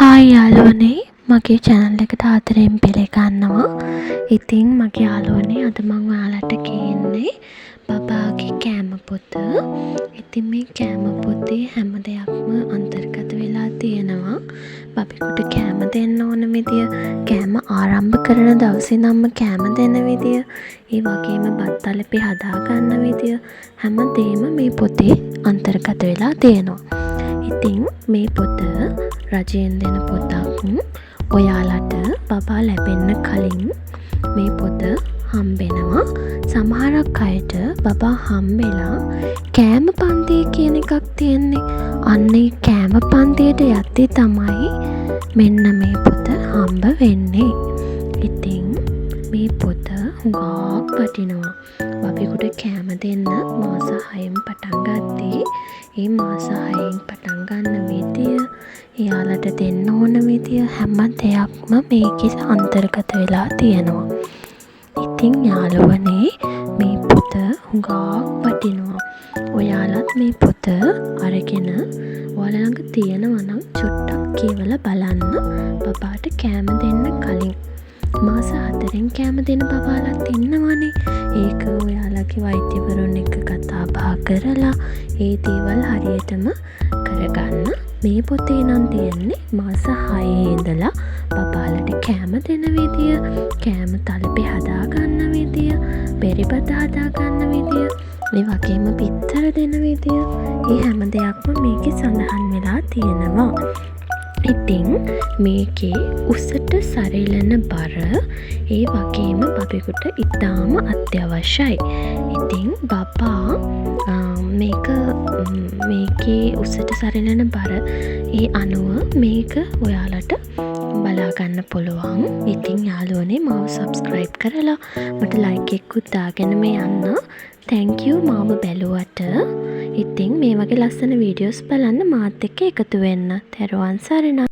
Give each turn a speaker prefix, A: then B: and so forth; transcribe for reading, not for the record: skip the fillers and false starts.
A: Hi යාළුවනේ මගේ channel එකට ආදරයෙන් පිළිගන්නවා. ඉතින් මගේ යාළුවනේ අද මම ඔයාලට කියන්නේ බබාගේ කෑම පොත. ඉතින් මේ කෑම පොතේ හැම දෙයක්ම අන්තර්ගත වෙලා තියෙනවා. බබෙකුට කෑම දෙන්න ඕන විදිය, කෑම ආරම්භ කරන දවසේ ඉඳන්ම කෑම දෙන විදිය, ඒ වගේම බත් අලපි හදා ගන්න විදිය හැම දෙයක්ම මේ පොතේ අන්තර්ගත වෙලා තියෙනවා. ඉතින් මේ පොත රජයෙන් දෙන පොතක්. ඔයාලට බබා ලැබෙන්න කලින් මේ පොත හම්බෙනවා. සමහරක් අයට බබා හම්බෙලා කෑම පන්තිය කියන එකක් තියෙන්නේ. අන්න ඒ කෑම පන්තියට යද්දි තමයි මෙන්න මේ පොත හම්බ වෙන්නේ. ඉතින් මේ පොත හුඟක් වටිනවා. බබෙකුට කෑම දෙන්න මාස 6න් පටන් ගත්තේ. ඒ මාස 6න් පටන් ගන්න විදිය, එයාලට දෙන්න ඕන විදිය හැම දෙයක්ම මේකේ අන්තර්ගත වෙලා තියෙනවා. ඉතින් යාළුවනේ මේ පොත හුඟක් වටිනවා. ඔයාලත් මේ පොත අරගෙන ඔයාලා ළඟ තියෙනවා නම් චුට්ටක් කියවලා බලන්න බබාට කෑම දෙන්න කලින්. මාස 4න් කෑම දෙන බබාලත් ඉන්නවනේ. ඒක ඔයාලගේ වෛද්‍යවරුන් එක්ක කතා බහ කරලා ඒ දේවල් හරියටම කරගන්න. මේ පොතේ නම් තියෙන්නේ මාස 6 ඉඳලා බබාලට කෑම දෙන විදිය, කෑම තලපේ හදා ගන්න විදිය, බෙරිබත හදා ගන්න විදිය, ඒ වගේම පිත්තර දෙන විදිය, මේ හැම දෙයක්ම මේකේ සඳහන් වෙලා තියෙනවා. ඉතින් මේකේ උසට සරිලන බර ඒ වගේම බබෙකුට ඉතාම අත්‍යවශ්‍යයි. ඉතින් බබා මේකේ උසට සරිලන බර ඒ අනුව මේක ඔයාලට බලා ගන්න පුළුවන්. ඉතින් යාළුවනේ මාව subscribe කරලා මට like එකකුත් දාගෙනම යන්න. thank you මාව බැලුවට. ඉතින් මේ වගේ ලස්සන වීඩියෝස් බලන්න මාත් එක්ක එකතු වෙන්න. තෙරුවන් සරණයි.